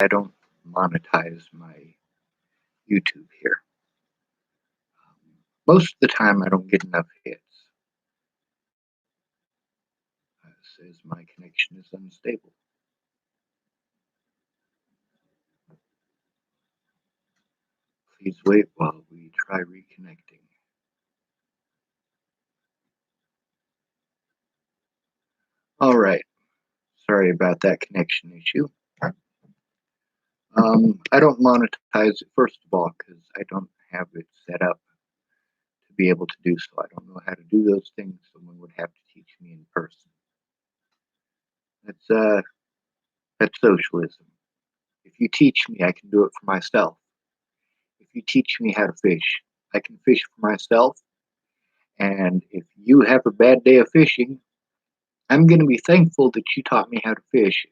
I don't monetize my YouTube here. Most of the time, I don't get enough hits. It says my connection is unstable. Please wait while we try reconnecting. All right. Sorry about that connection issue. I don't monetize it, first of all, because I don't have it set up to be able to do so. I don't know how to do those things. Someone would have to teach me in person. That's uh, that's socialism. If you teach me, I can do it for myself. If you teach me how to fish, I can fish for myself. And if you have a bad day of fishing, I'm going to be thankful that you taught me how to fish,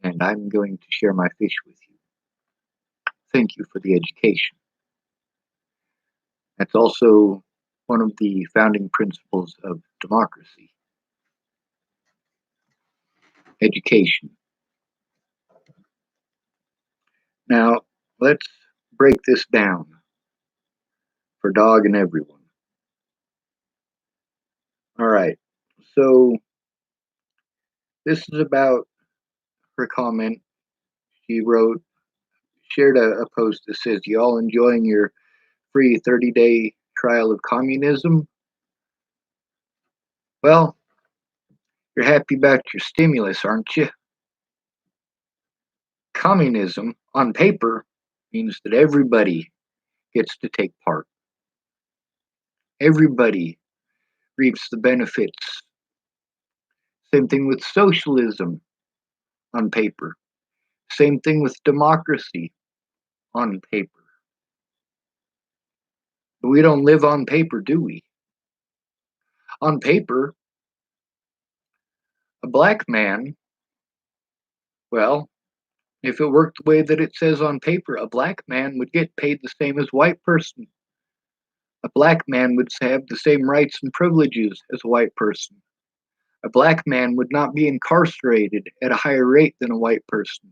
and I'm going to share my fish with you. Thank you for the education. That's also one of the founding principles of democracy, education. Now, let's break this down for dog and everyone. All right, so this is about her comment. She wrote, shared a post that says, "You all enjoying your free 30-day trial of communism? Well, you're happy about your stimulus, aren't you? Communism, on paper, means that everybody gets to take part. Everybody reaps the benefits. Same thing with socialism on paper. Same thing with democracy on paper. But we don't live on paper, do we? On paper, a black man, well, if it worked the way that it says on paper, a black man would get paid the same as a white person. A black man would have the same rights and privileges as a white person. A black man would not be incarcerated at a higher rate than a white person.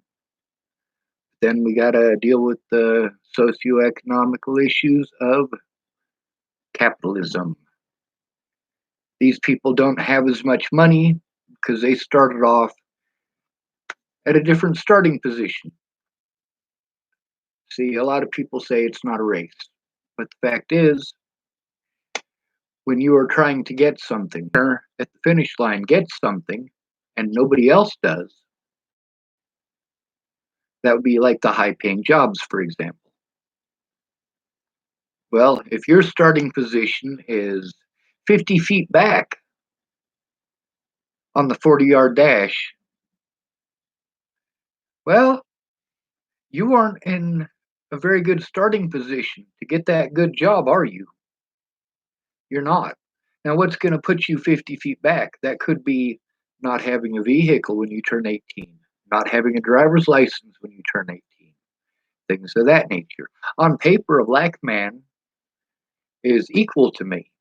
Then we got to deal with the socioeconomical issues of capitalism. These people don't have as much money because they started off at a different starting position. See, a lot of people say it's not a race, but the fact is, when you are trying to get something, at the finish line gets something, and nobody else does, that would be like the high paying jobs, for example. Well, if your starting position is 50 feet back on the 40-yard dash, well, you aren't in a very good starting position to get that good job, are you? You're not. Now, what's going to put you 50 feet back? That could be not having a vehicle when you turn 18, not having a driver's license when you turn 18, things of that nature. On paper, a black man is equal to me.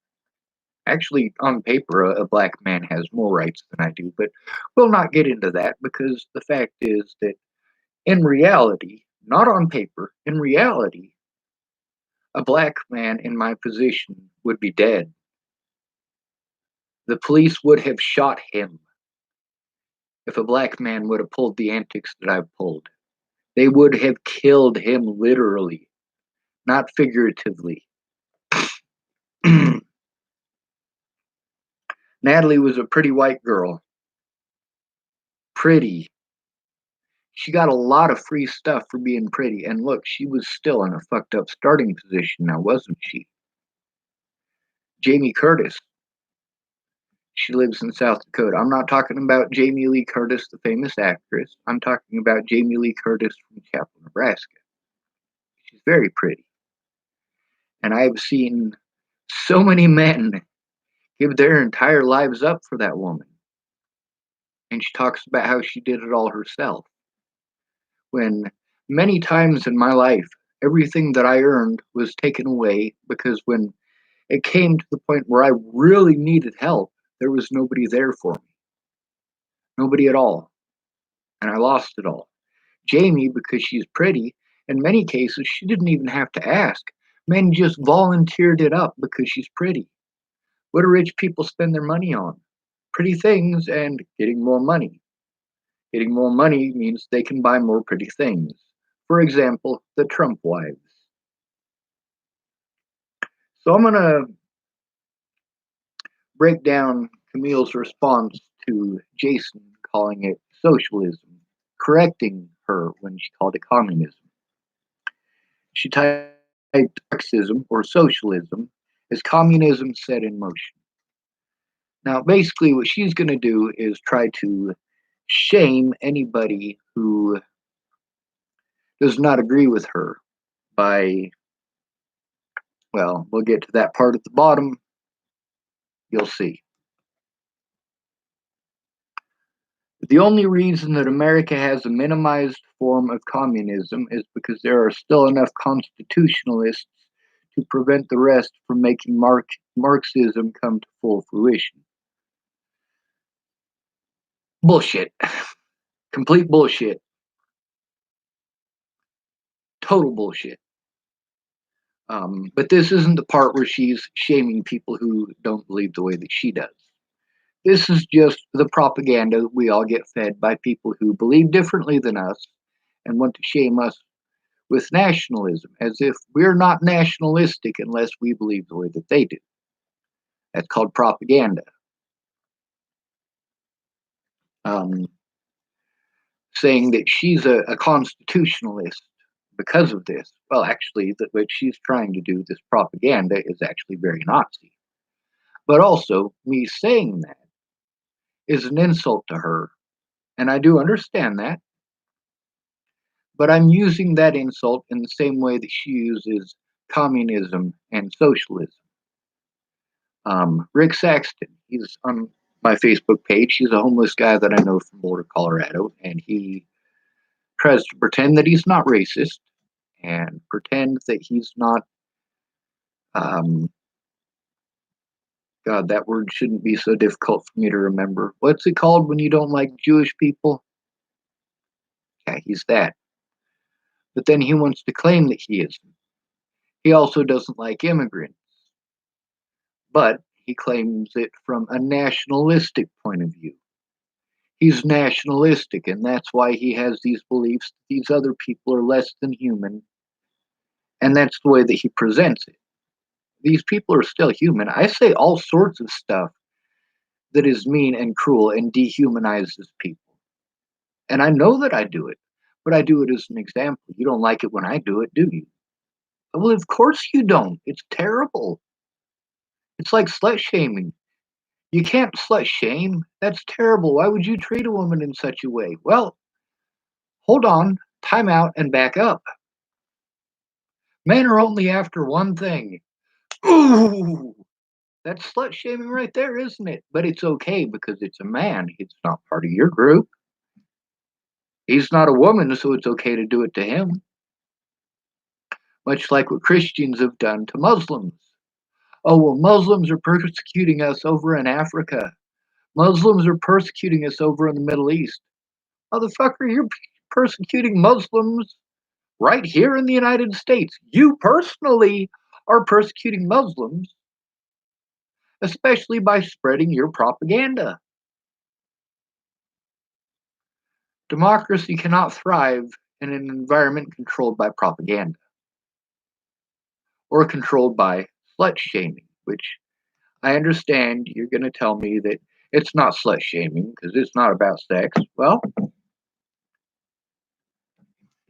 Actually, on paper, a black man has more rights than I do, but we'll not get into that because the fact is that in reality, not on paper, in reality, a black man in my position would be dead. The police would have shot him if a black man would have pulled the antics that I've pulled. They would have killed him literally, not figuratively. Natalie was a pretty white girl. Pretty. She got a lot of free stuff for being pretty. And look, she was still in a fucked up starting position now, wasn't she? Jamie Curtis. She lives in South Dakota. I'm not talking about Jamie Lee Curtis, the famous actress. I'm talking about Jamie Lee Curtis from Chapel, Nebraska. She's very pretty. And I've seen so many men give their entire lives up for that woman. And she talks about how she did it all herself. When many times in my life, everything that I earned was taken away because when it came to the point where I really needed help, there was nobody there for me. Nobody at all. And I lost it all. Jamie because she's pretty. In many cases, she didn't even have to ask. Men just volunteered it up because she's pretty. What do rich people spend their money on? Pretty things and getting more money. Getting more money means they can buy more pretty things. For example, the Trump wives. So I'm going to break down Camille's response to Jason calling it socialism, correcting her when she called it communism. She typed Marxism or socialism as communism set in motion. Now, basically, what she's going to do is try to shame anybody who does not agree with her by, well, we'll get to that part at the bottom. You'll see. The only reason that America has a minimized form of communism is because there are still enough constitutionalists to prevent the rest from making Marxism come to full fruition. Bullshit. Complete bullshit. Total bullshit. But this isn't the part where she's shaming people who don't believe the way that she does. This is just the propaganda we all get fed by people who believe differently than us and want to shame us with nationalism, as if we're not nationalistic unless we believe the way that they do. That's called propaganda. Um, Saying that she's a constitutionalist because of this. Well, actually, what she's trying to do, this propaganda, is actually very Nazi. But also, me saying that is an insult to her. And I do understand that. But I'm using that insult in the same way that she uses communism and socialism. Rick Saxton, he's on my Facebook page. He's a homeless guy that I know from Boulder, Colorado, and he tries to pretend that he's not racist and pretend that he's not. Um, God, that word shouldn't be so difficult for me to remember. What's it called when you don't like Jewish people? Yeah, he's that. But then he wants to claim that he isn't. He also doesn't like immigrants, but he claims it from a nationalistic point of view. He's nationalistic, and that's why he has these beliefs that these other people are less than human, and that's the way that he presents it. These people are still human. I say all sorts of stuff that is mean and cruel and dehumanizes people. And I know that I do it, but I do it as an example. You don't like it when I do it, do you? Well, of course you don't. It's terrible. It's like slut shaming. You can't slut shame. That's terrible. Why would you treat a woman in such a way? Well, hold on, time out, and back up. Men are only after one thing. Ooh, that's slut shaming right there, isn't it? But it's okay because it's a man. It's not part of your group. He's not a woman, so it's okay to do it to him. Much like what Christians have done to Muslims. Oh, well, Muslims are persecuting us over in Africa. Muslims are persecuting us over in the Middle East. Motherfucker, you're persecuting Muslims right here in the United States. You personally are persecuting Muslims, especially by spreading your propaganda. Democracy cannot thrive in an environment controlled by propaganda or controlled by slut shaming, which I understand you're going to tell me that it's not slut shaming because it's not about sex. Well,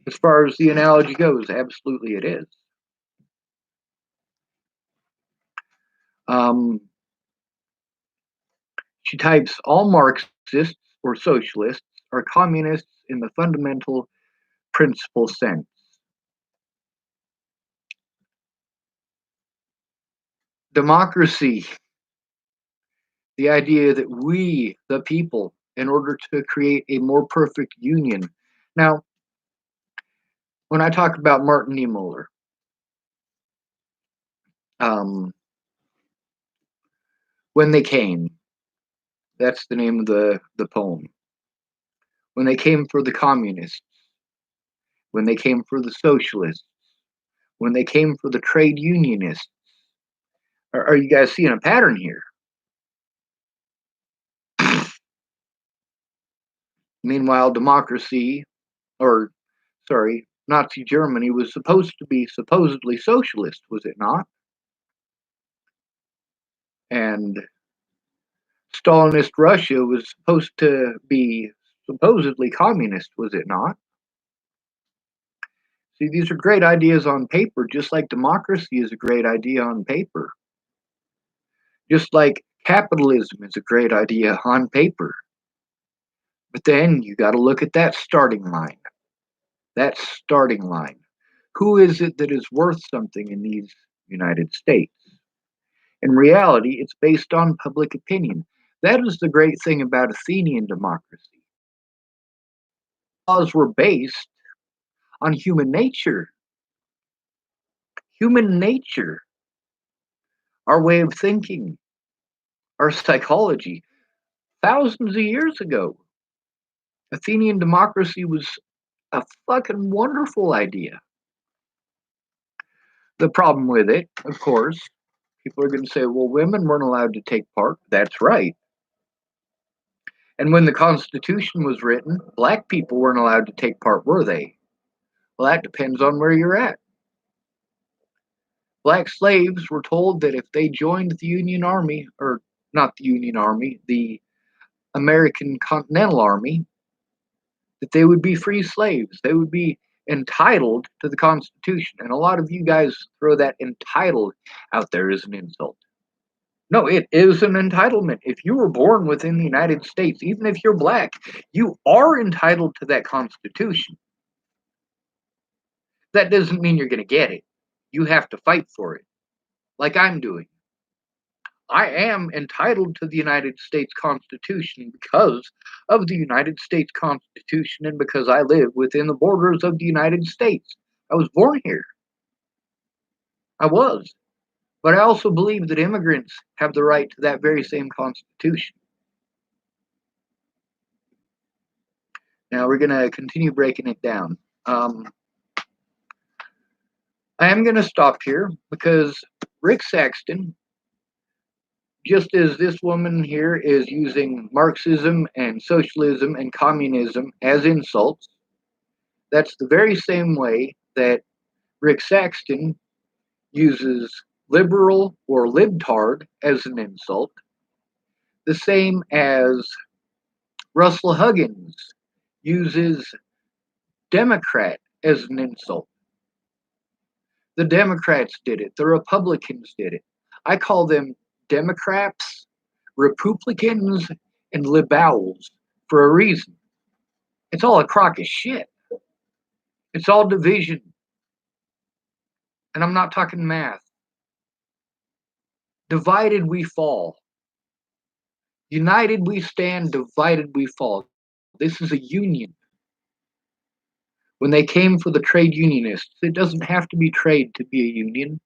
as far as the analogy goes, absolutely it is. Um, she types all Marxists or socialists are communists in the fundamental principle sense. Democracy, the idea that we, the people, in order to create a more perfect union. Now, when I talk about Martin Niemöller, um, when they came, that's the name of the poem. When they came for the communists, when they came for the socialists, when they came for the trade unionists. Are you guys seeing a pattern here? Meanwhile, democracy, or sorry, Nazi Germany was supposed to be supposedly socialist, was it not? And Stalinist Russia was supposed to be supposedly communist, was it not? See, these are great ideas on paper, just like democracy is a great idea on paper. Just like capitalism is a great idea on paper. But then you got to look at that starting line. That starting line. Who is it that is worth something in these United States? In reality, it's based on public opinion. That is the great thing about Athenian democracy. Laws were based on human nature. Human nature, our way of thinking, our psychology. Thousands of years ago, Athenian democracy was a fucking wonderful idea. The problem with it, of course, people are going to say, well, women weren't allowed to take part. That's right. And when the Constitution was written, black people weren't allowed to take part, were they? Well, that depends on where you're at. Black slaves were told that if they joined the Union Army, or not the Union Army, the American Continental Army, that they would be free slaves. They would be entitled to the Constitution. And a lot of you guys throw that entitled out there as an insult. No, it is an entitlement. If you were born within the United States, even if you're black, you are entitled to that Constitution. That doesn't mean you're going to get it. You have to fight for it, like I'm doing. I am entitled to the United States Constitution because of the United States Constitution and because I live within the borders of the United States. I was born here. I was. But I also believe that immigrants have the right to that very same Constitution. Now we're going to continue breaking it down. I am going to stop here because Rick Saxton, just as this woman here is using Marxism and socialism and communism as insults, that's the very same way that Rick Saxton uses liberal or libtard as an insult, the same as Russell Huggins uses Democrat as an insult. The Democrats did it. The Republicans did it. I call them Democrats, Republicans, and liberals for a reason. It's all a crock of shit. It's all division. And I'm not talking math. Divided we fall. United we stand, divided we fall. This is a union. When they came for the trade unionists, it doesn't have to be trade to be a union.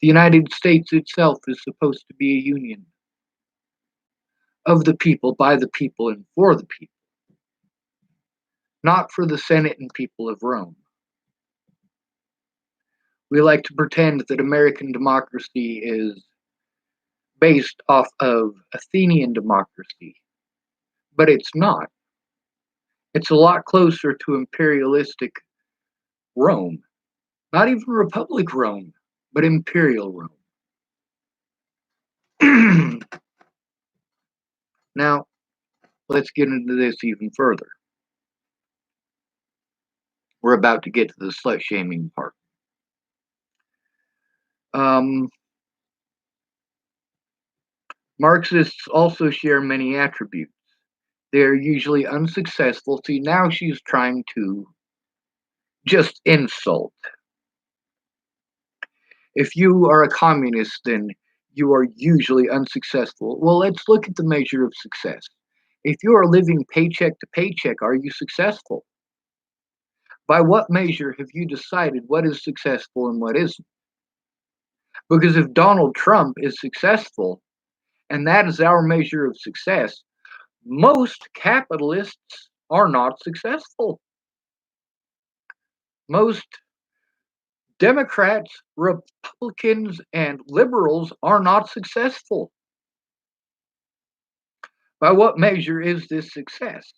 The United States itself is supposed to be a union of the people, by the people, and for the people, not for the Senate and people of Rome. We like to pretend that American democracy is based off of Athenian democracy, but it's not. It's a lot closer to imperialistic Rome, not even Republic Rome, but Imperial Rome. Now, let's get into this even further. We're about to get to the slut shaming part. Marxists also share many attributes. They're usually unsuccessful. See, now she's trying to just insult. If you are a communist, then you are usually unsuccessful. Well, let's look at the measure of success. If you are living paycheck to paycheck, are you successful? By what measure have you decided what is successful and what isn't? Because if Donald Trump is successful, and that is our measure of success, most capitalists are not successful. Most Democrats, Republicans, and liberals are not successful. By what measure is this success?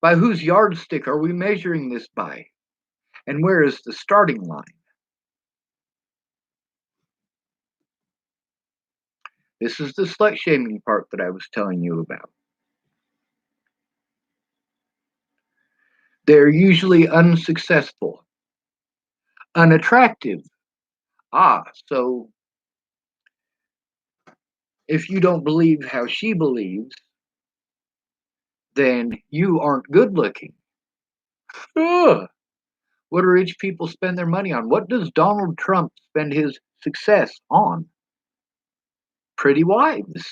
By whose yardstick are we measuring this by? And where is the starting line? This is the slut shaming part that I was telling you about. They're usually unsuccessful, unattractive. So if you don't believe how she believes, then you aren't good looking. Ugh. What do rich people spend their money on? What does Donald Trump spend his success on? Pretty wives.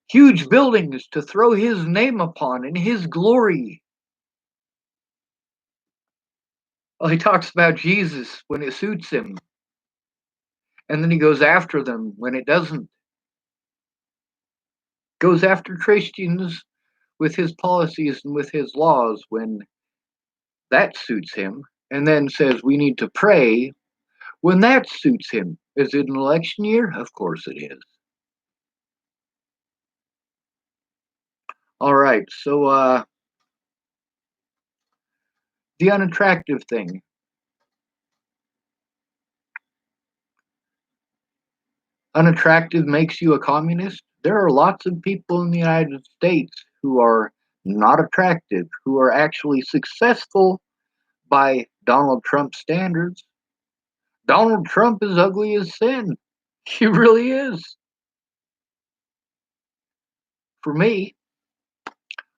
Huge buildings to throw his name upon in his glory. Well, he talks about Jesus when it suits him, and then he goes after them when it doesn't. Goes after Christians with his policies and with his laws when that suits him, and then says we need to pray when that suits him. Is it an election year? Of course it is. All right, so the unattractive thing. Unattractive makes you a communist? There are lots of people in the United States who are not attractive, who are actually successful by Donald Trump standards. Donald Trump is ugly as sin. He really is. For me,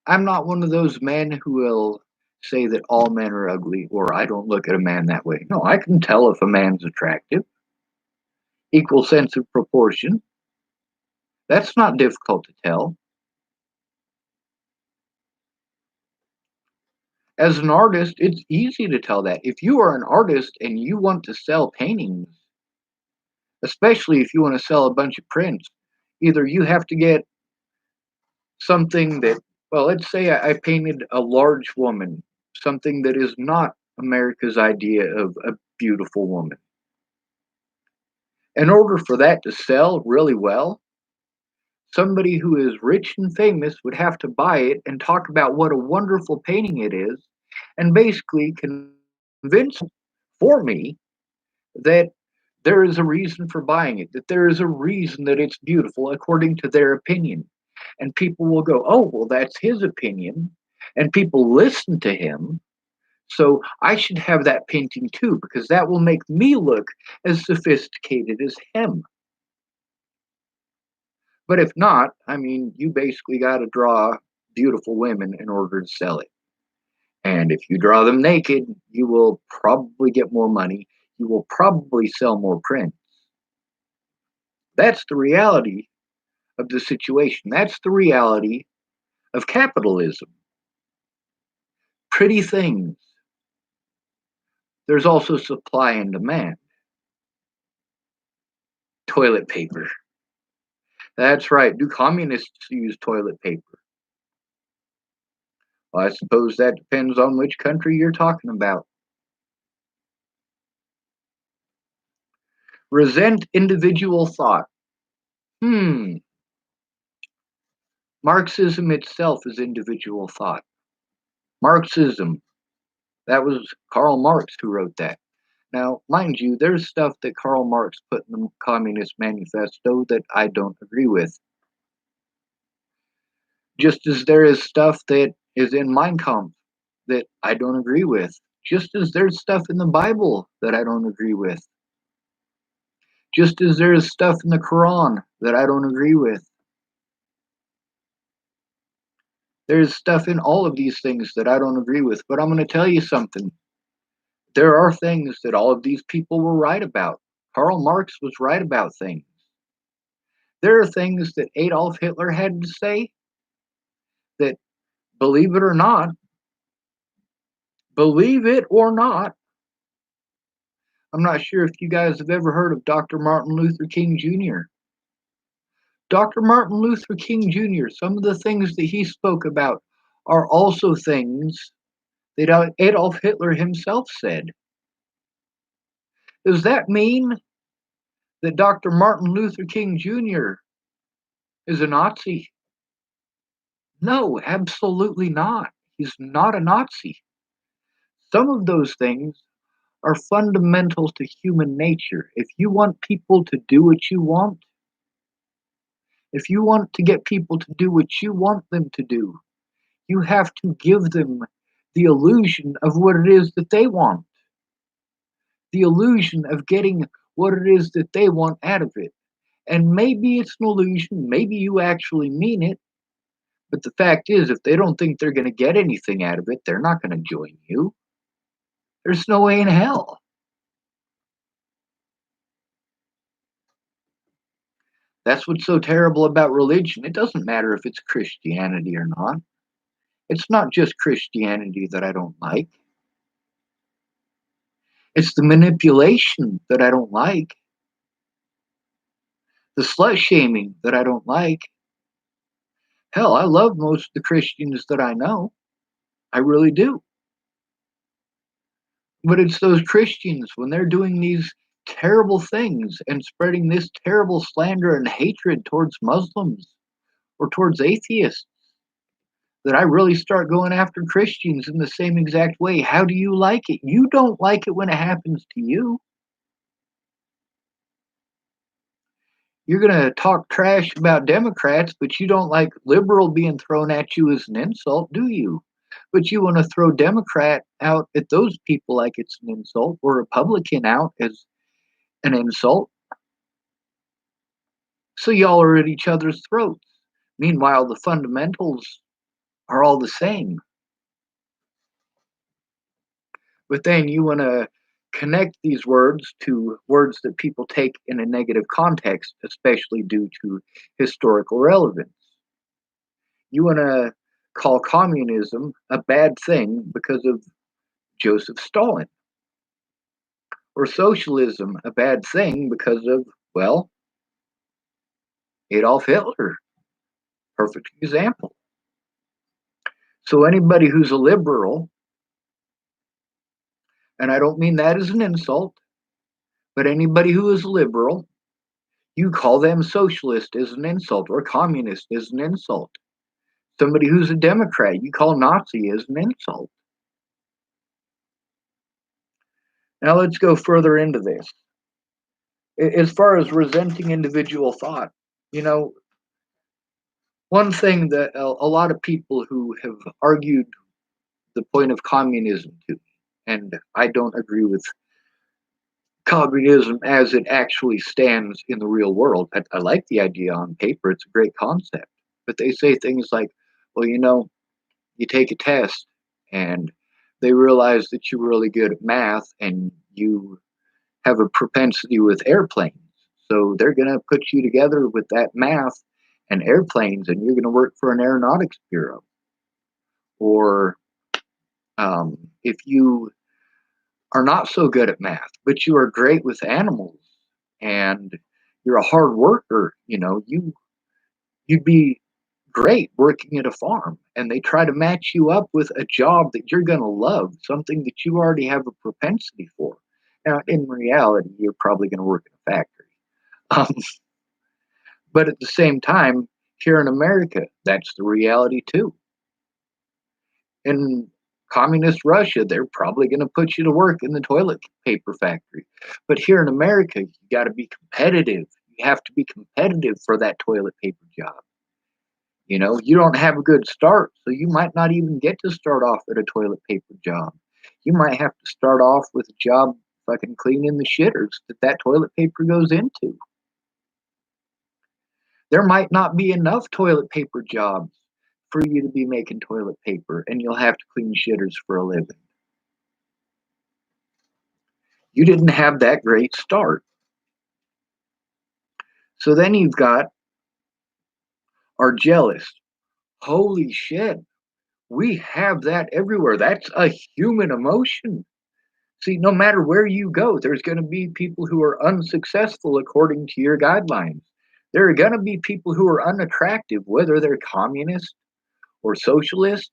I'm not one of those men who will say that all men are ugly or I don't look at a man that way. No, I can tell if a man's attractive. Equal sense of proportion. That's not difficult to tell. As an artist, it's easy to tell that. If you are an artist and you want to sell paintings, especially if you want to sell a bunch of prints, either you have to get something that, well, let's say I painted a large woman, something that is not America's idea of a beautiful woman. In order for that to sell really well, somebody who is rich and famous would have to buy it and talk about what a wonderful painting it is and basically convince for me that there is a reason for buying it, that there is a reason that it's beautiful according to their opinion. And people will go, oh, well, that's his opinion. And people listen to him. So I should have that painting too, because that will make me look as sophisticated as him. But if not, I mean, you basically got to draw beautiful women in order to sell it. And if you draw them naked, you will probably get more money. You will probably sell more prints. That's the reality of the situation. That's the reality of capitalism. Pretty things. There's also supply and demand. Toilet paper. That's right. Do communists use toilet paper? Well, I suppose that depends on which country you're talking about. Resent individual thought. Hmm. Marxism itself is individual thought. Marxism. That was Karl Marx who wrote that. Now, mind you, there's stuff that Karl Marx put in the Communist Manifesto that I don't agree with. Just as there is stuff that is in Mein Kampf that I don't agree with. Just as there's stuff in the Bible that I don't agree with. Just as there is stuff in the Quran that I don't agree with. There's stuff in all of these things that I don't agree with. But I'm going to tell you something. There are things that all of these people were right about. Karl Marx was right about things. There are things that Adolf Hitler had to say that, believe it or not, I'm not sure if you guys have ever heard of Dr. Martin Luther King Jr. Dr. Martin Luther King Jr., some of the things that he spoke about are also things that Adolf Hitler himself said. Does that mean that Dr. Martin Luther King Jr. is a Nazi? No, absolutely not. He's not a Nazi. Some of those things are fundamental to human nature. If you want people to do what you want, if you want to get people to do what you want them to do, you have to give them the illusion of what it is that they want, the illusion of getting what it is that they want out of it. And maybe it's an illusion, maybe you actually mean it, but the fact is, if they don't think they're going to get anything out of it, they're not going to join you. There's no way in hell. That's what's so terrible about religion. It doesn't matter if it's Christianity or not. It's not just Christianity that I don't like. It's the manipulation that I don't like, the slut shaming that I don't like. Hell, I love most of the Christians that I know. I really do. But it's those Christians when they're doing these terrible things and spreading this terrible slander and hatred towards Muslims or towards atheists that I really start going after Christians in the same exact way. How do you like it? You don't like it when it happens to you. You're going to talk trash about Democrats, but you don't like liberal being thrown at you as an insult, do you? But you want to throw Democrat out at those people like it's an insult, or Republican out as an insult. So y'all are at each other's throats. Meanwhile, the fundamentals are all the same. But then you want to connect these words to words that people take in a negative context, especially due to historical relevance. You want to call communism a bad thing because of Joseph Stalin, or socialism a bad thing because of, well, Adolf Hitler. Perfect example. So anybody who's a liberal, and I don't mean that as an insult, but anybody who is liberal, you call them socialist as an insult or communist as an insult. Somebody who's a Democrat, you call Nazi as an insult. Now let's go further into this. As far as resenting individual thought, you know, one thing that a lot of people who have argued the point of communism to, and I don't agree with communism as it actually stands in the real world. I like the idea on paper, it's a great concept. But they say things like, well, you take a test and they realize that you're really good at math and you have a propensity with airplanes. So they're going to put you together with that math and airplanes, and you're going to work for an aeronautics bureau. Or if you are not so good at math, but you are great with animals and you're a hard worker, you'd be great working at a farm. And they try to match you up with a job that you're going to love, something that you already have a propensity for. Now, in reality, you're probably going to work in a factory. Um, but at the same time, here in America, that's the reality too. In communist Russia, they're probably going to put you to work in the toilet paper factory. But here in America, you got to be competitive. You have to be competitive for that toilet paper job. You don't have a good start, so you might not even get to start off at a toilet paper job. You might have to start off with a job fucking cleaning the shitters that toilet paper goes into. There might not be enough toilet paper jobs for you to be making toilet paper, and you'll have to clean shitters for a living. You didn't have that great start. So then you've got are jealous. Holy shit. We have that everywhere. That's a human emotion. See, no matter where you go, there's going to be people who are unsuccessful according to your guidelines. There are going to be people who are unattractive, whether they're communist or socialist.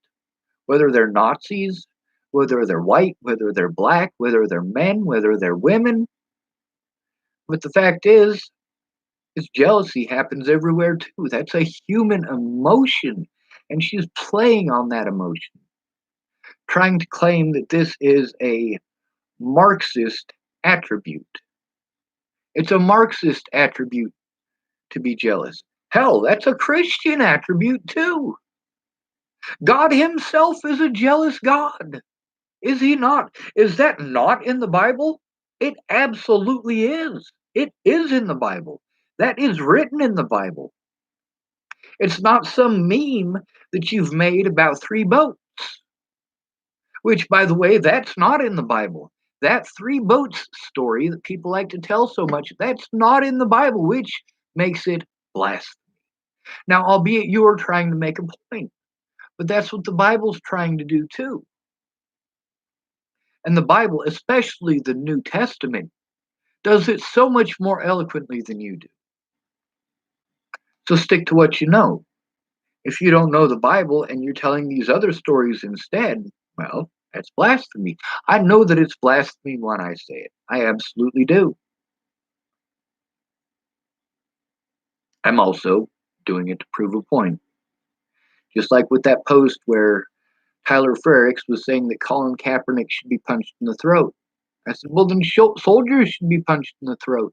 whether they're Nazis, whether they're white, whether they're black, whether they're men, whether they're women. But the fact is jealousy happens everywhere too. That's a human emotion. And she's playing on that emotion, trying to claim that this is a Marxist attribute. It's a Marxist attribute to be jealous. Hell, that's a Christian attribute too. God Himself is a jealous God. Is He not? Is that not in the Bible? It absolutely is. It is in the Bible. That is written in the Bible. It's not some meme that you've made about three boats, which, by the way, that's not in the Bible. That three boats story that people like to tell so much, that's not in the Bible, which makes it blasphemy. Now, albeit you are trying to make a point, but that's what the Bible's trying to do too. And the Bible, especially the New Testament, does it so much more eloquently than you do. So stick to what you know. If you don't know the Bible and you're telling these other stories instead, well, that's blasphemy. I know that it's blasphemy when I say it. I absolutely do. I'm also doing it to prove a point. Just like with that post where Tyler Frericks was saying that Colin Kaepernick should be punched in the throat. I said, well, then soldiers should be punched in the throat.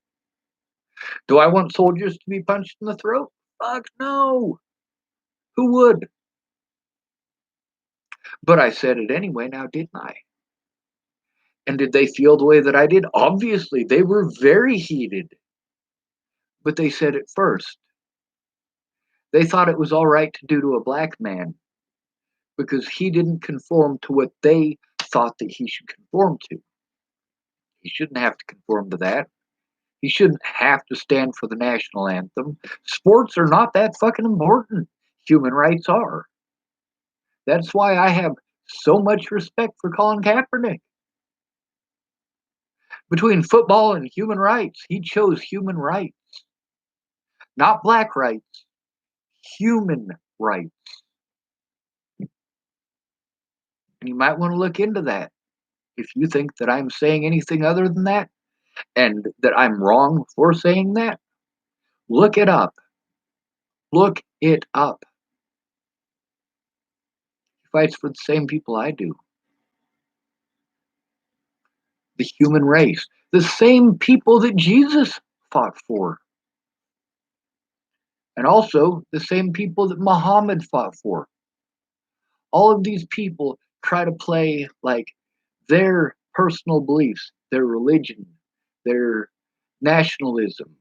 Do I want soldiers to be punched in the throat? Fuck no. Who would? But I said it anyway, now didn't I? And did they feel the way that I did? Obviously, they were very heated. But they said it first. They thought it was all right to do to a black man because he didn't conform to what they thought that he should conform to. He shouldn't have to conform to that. He shouldn't have to stand for the national anthem. Sports are not that fucking important. Human rights are. That's why I have so much respect for Colin Kaepernick. Between football and human rights, he chose human rights. Not black rights, human rights. And you might want to look into that. If you think that I'm saying anything other than that, and that I'm wrong for saying that, look it up. Look it up. He fights for the same people I do. The human race. The same people that Jesus fought for. And also the same people that Muhammad fought for. All of these people try to play like their personal beliefs, their religion, their nationalism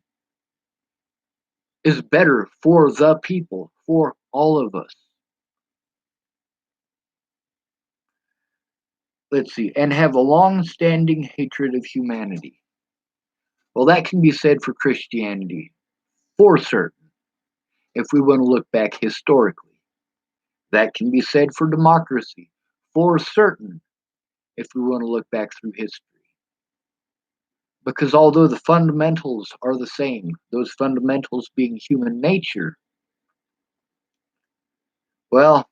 is better for the people, for all of us. Let's see, and have a long-standing hatred of humanity. Well, that can be said for Christianity, for certain, if we want to look back historically. That can be said for democracy, for certain, if we want to look back through history. Because although the fundamentals are the same, those fundamentals being human nature, well,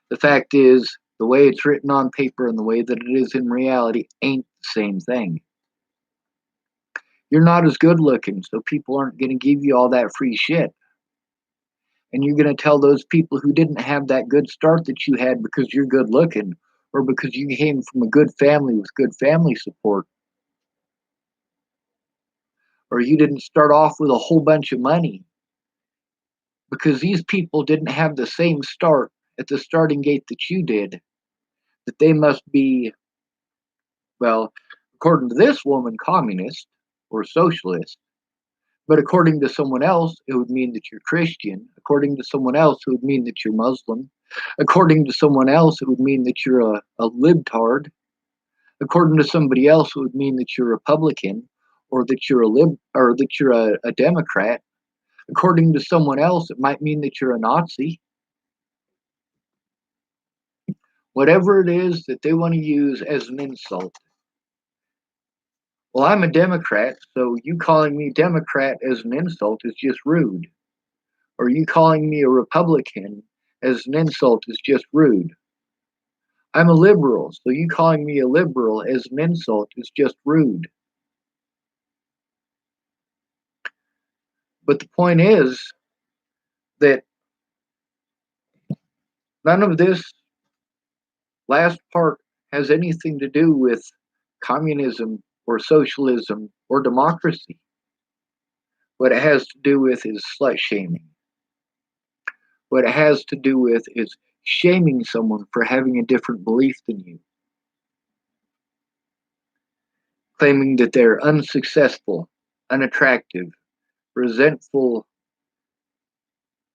the fact is, the way it's written on paper and the way that it is in reality ain't the same thing. You're not as good looking, so people aren't going to give you all that free shit. And you're going to tell those people who didn't have that good start that you had because you're good looking or because you came from a good family with good family support, or you didn't start off with a whole bunch of money, because these people didn't have the same start at the starting gate that you did, that they must be, well, according to this woman, communist or socialist. But according to someone else, it would mean that you're Christian. According to someone else, it would mean that you're Muslim. According to someone else, it would mean that you're a libtard. According to somebody else, it would mean that you're Republican, or that you're or that you're a Democrat. According to someone else, it might mean that you're a Nazi. Whatever it is that they want to use as an insult. Well, I'm a Democrat, so you calling me Democrat as an insult is just rude. Or you calling me a Republican as an insult is just rude. I'm a liberal, so you calling me a liberal as an insult is just rude. But the point is that none of this last part has anything to do with communism or socialism or democracy. What it has to do with is slut shaming. What it has to do with is shaming someone for having a different belief than you, claiming that they're unsuccessful, unattractive, resentful,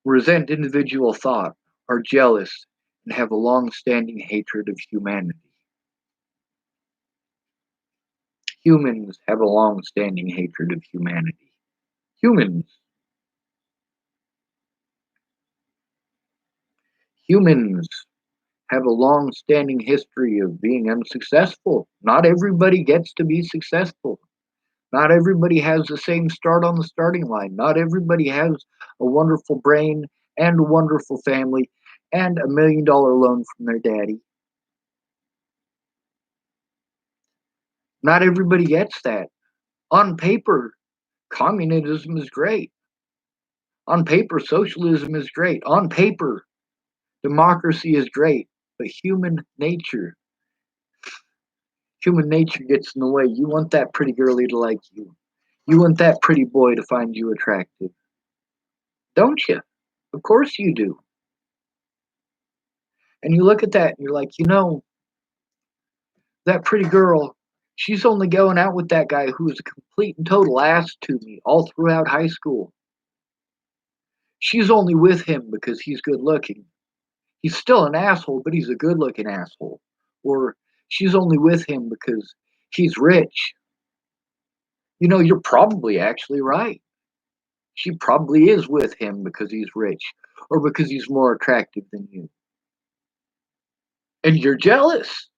resent individual thought, are jealous, and have a long standing hatred of humanity. Humans have a long standing hatred of humanity. Humans. Humans have a long standing history of being unsuccessful. Not everybody gets to be successful. Not everybody has the same start on the starting line. Not everybody has a wonderful brain and a wonderful family and $1 million loan from their daddy. Not everybody gets that. On paper, communism is great. On paper, socialism is great. On paper, democracy is great. But human nature gets in the way. You want that pretty girlie to like you. You want that pretty boy to find you attractive. Don't you? Of course you do. And you look at that and you're like, that pretty girl, she's only going out with that guy who was a complete and total ass to me all throughout high school. She's only with him because he's good looking. He's still an asshole, but he's a good looking asshole. Or she's only with him because he's rich. You're probably actually right. She probably is with him because he's rich or because he's more attractive than you. And you're jealous.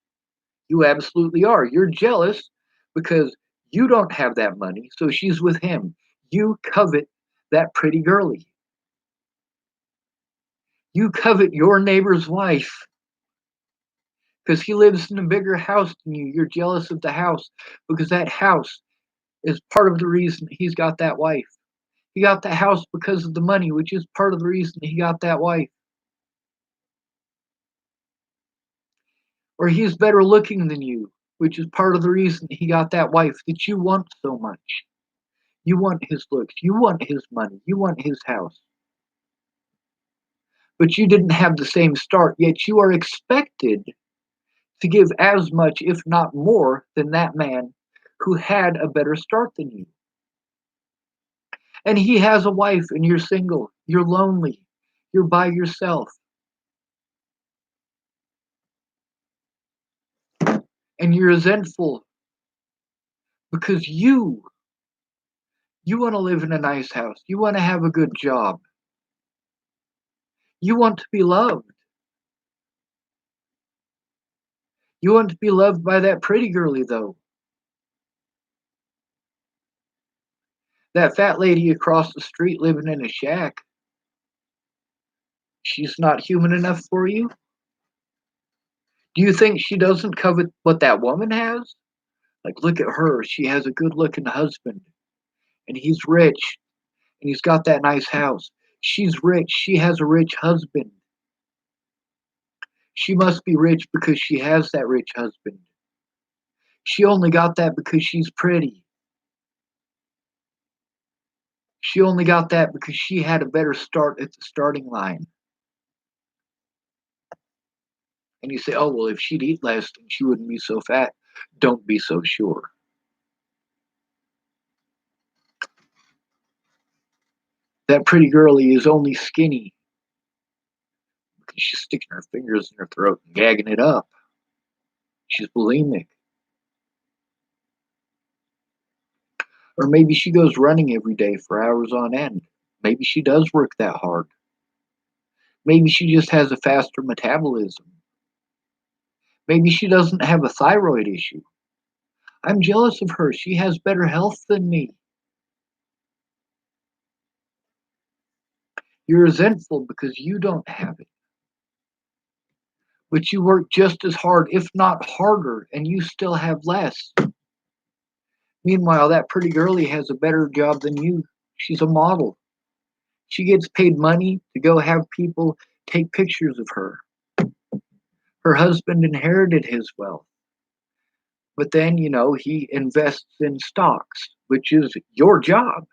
You absolutely are. You're jealous because you don't have that money, so she's with him. You covet that pretty girlie. You covet your neighbor's wife because he lives in a bigger house than you. You're jealous of the house because that house is part of the reason he's got that wife. He got the house because of the money, which is part of the reason he got that wife. Or he's better looking than you, which is part of the reason he got that wife that you want so much. You want his looks, you want his money, you want his house. But you didn't have the same start, yet you are expected to give as much, if not more, than that man who had a better start than you. And he has a wife, and you're single, you're lonely, you're by yourself, and you're resentful because you want to live in a nice house, you want to have a good job, you want to be loved. You want to be loved by that pretty girlie, though. That fat lady across the street living in a shack, she's not human enough for you? Do you think she doesn't covet what that woman has? Like, look at her. She has a good looking husband, and he's rich, and he's got that nice house. She's rich. She has a rich husband. She must be rich because she has that rich husband. She only got that because she's pretty. She only got that because she had a better start at the starting line. And you say, oh, well, if she'd eat less, then she wouldn't be so fat. Don't be so sure. That pretty girlie is only skinny because she's sticking her fingers in her throat and gagging it up. She's bulimic. Or maybe she goes running every day for hours on end. Maybe she does work that hard. Maybe she just has a faster metabolism. Maybe she doesn't have a thyroid issue. I'm jealous of her. She has better health than me. You're resentful because you don't have it. but you work just as hard, if not harder, and you still have less. Meanwhile, that pretty girlie has a better job than you. She's a model. She gets paid money to go have people take pictures of her. Her husband inherited his wealth, but then, he invests in stocks, which is your job.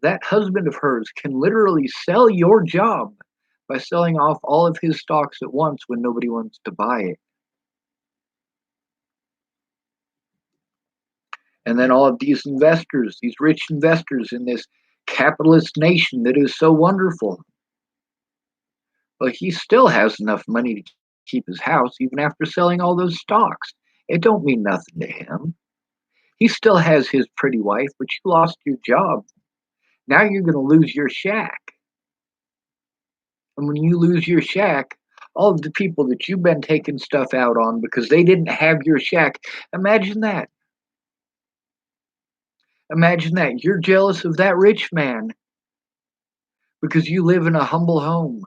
That husband of hers can literally sell your job by selling off all of his stocks at once when nobody wants to buy it. And then all of these investors, these rich investors in this capitalist nation that is so wonderful, well, he still has enough money to keep his house even after selling all those stocks. It don't mean nothing to him. He still has his pretty wife, but you lost your job. Now you're going to lose your shack. And when you lose your shack, all of the people that you've been taking stuff out on because they didn't have your shack, imagine that. Imagine that. You're jealous of that rich man because you live in a humble home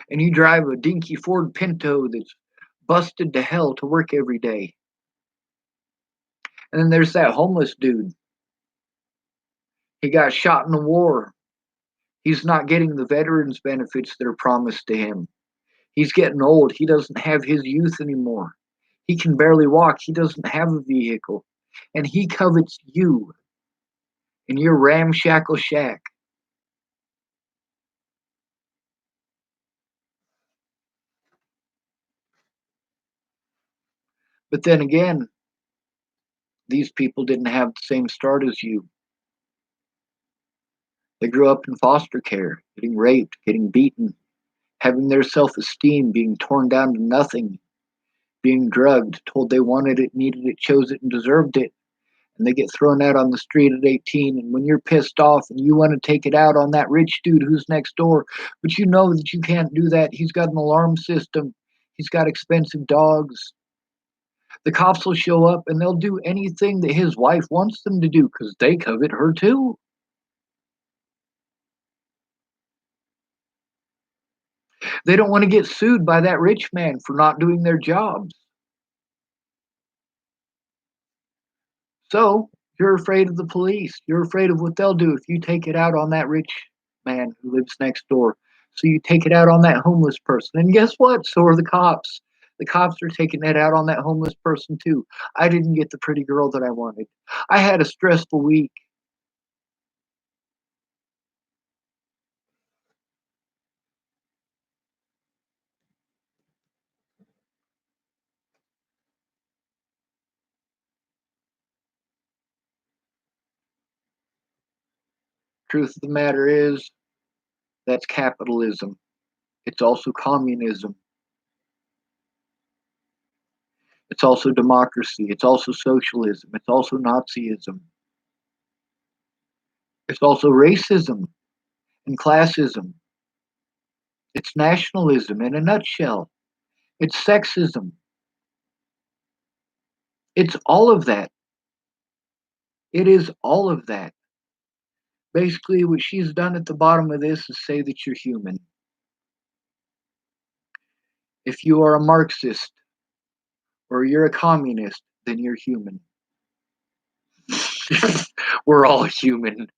and you drive a dinky Ford Pinto that's busted to hell to work every day. And then there's that homeless dude. He got shot in the war. He's not getting the veterans benefits that are promised to him. He's getting old. He doesn't have his youth anymore. He can barely walk. He doesn't have a vehicle. And he covets you in your ramshackle shack. But then again, these people didn't have the same start as you. They grew up in foster care, getting raped, getting beaten, having their self esteem being torn down to nothing, being drugged, told they wanted it, needed it, chose it, and deserved it. And they get thrown out on the street at 18. And when you're pissed off and you want to take it out on that rich dude who's next door, but you know that you can't do that, he's got an alarm system, he's got expensive dogs. The cops will show up and they'll do anything that his wife wants them to do because they covet her too. They don't want to get sued by that rich man for not doing their jobs. So you're afraid of the police. You're afraid of what they'll do if you take it out on that rich man who lives next door. So you take it out on that homeless person. And guess what? So are the cops. The cops are taking it out on that homeless person too. I didn't get the pretty girl that I wanted. I had a stressful week. Truth of the matter is, that's capitalism. It's also communism. It's also democracy. It's also socialism. It's also Nazism. It's also racism and classism. It's nationalism in a nutshell. It's sexism. It's all of that. It is all of that. Basically, what she's done at the bottom of this is say that you're human. If you are a Marxist or you're a communist, then you're human. We're all human.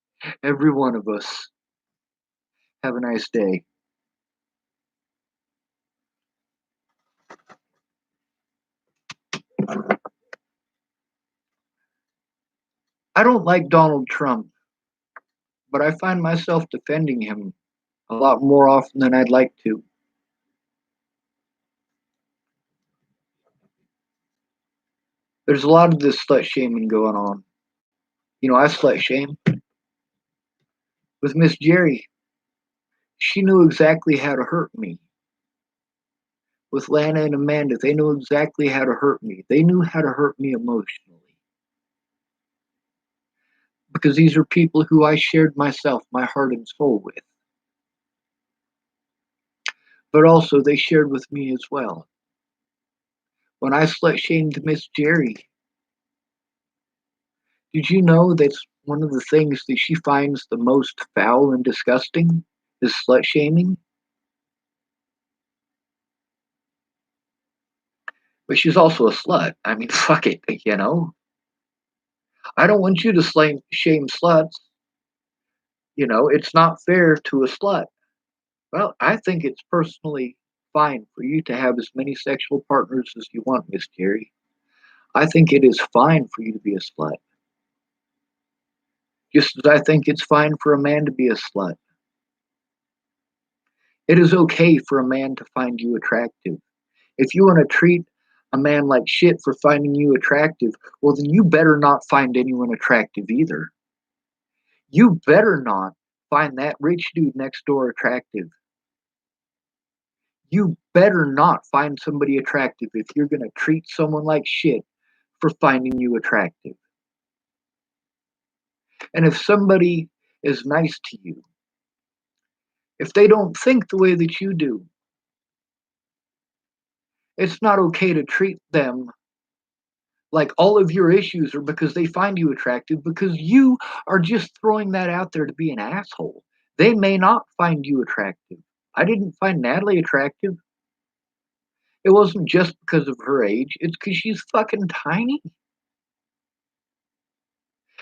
Every one of us. Have a nice day. I don't like Donald Trump, but I find myself defending him a lot more often than I'd like to. There's a lot of this slut shaming going on. I slut shame with Miss Jerry. She knew exactly how to hurt me. With Lana and Amanda, they knew exactly how to hurt me. They knew how to hurt me emotionally. Because these are people who I shared myself, my heart and soul with. But also, they shared with me as well. When I slut shamed Miss Jerry, did you know that's one of the things that she finds the most foul and disgusting is slut shaming? but she's also a slut. I mean, fuck it, you know? I don't want you to shame sluts. You know, it's not fair to a slut. Well, I think it's personally fine for you to have as many sexual partners as you want, Miss Terry. I think it is fine for you to be a slut. Just as I think it's fine for a man to be a slut. It is okay for a man to find you attractive. If you want to treat a man like shit for finding you attractive, well, then you better not find anyone attractive either. You better not find that rich dude next door attractive. You better not find somebody attractive if you're going to treat someone like shit for finding you attractive. And if somebody is nice to you, if they don't think the way that you do, it's not okay to treat them like all of your issues are because they find you attractive, because you are just throwing that out there to be an asshole. They may not find you attractive. I didn't find Natalie attractive. It wasn't just because of her age, it's because she's fucking tiny.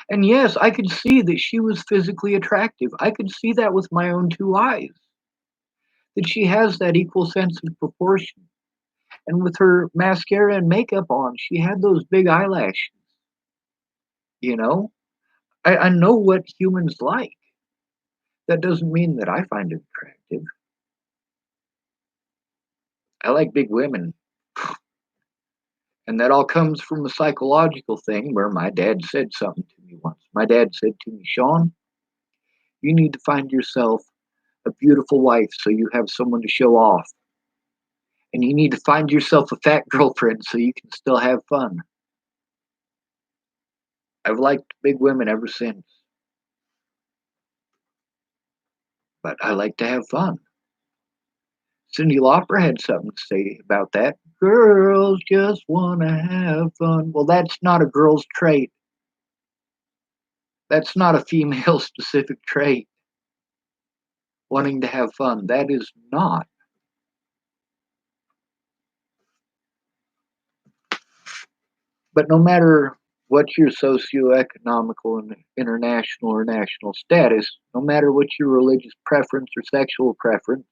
And yes, I could see that she was physically attractive. I could see that with my own two eyes, that she has that equal sense of proportion. And with her mascara and makeup on, she had those big eyelashes, you know? I know what humans like. That doesn't mean that I find it attractive. I like big women. And that all comes from a psychological thing where my dad said something to me once. My dad said to me, Sean, you need to find yourself a beautiful wife so you have someone to show off. And you need to find yourself a fat girlfriend so you can still have fun. I've liked big women ever since, but I like to have fun. Cyndi Lauper had something to say about that. Girls just want to have fun. Well, that's not a girl's trait. That's not a female specific trait. Wanting to have fun. That is not. But no matter what your socioeconomical and international or national status, no matter what your religious preference or sexual preference,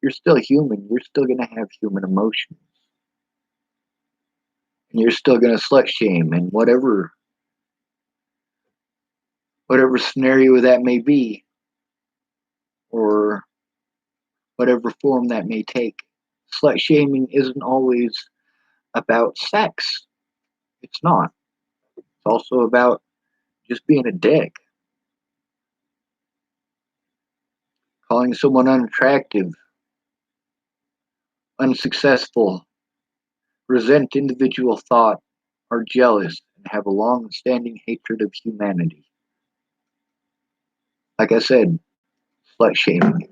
you're still human. You're still going to have human emotions. And you're still going to slut shame and whatever scenario that may be, or whatever form that may take. Slut shaming isn't always about sex. It's not. It's also about just being a dick. Calling someone unattractive, unsuccessful, resent individual thought, are jealous, and have a long standing hatred of humanity. Like I said, slut shaming.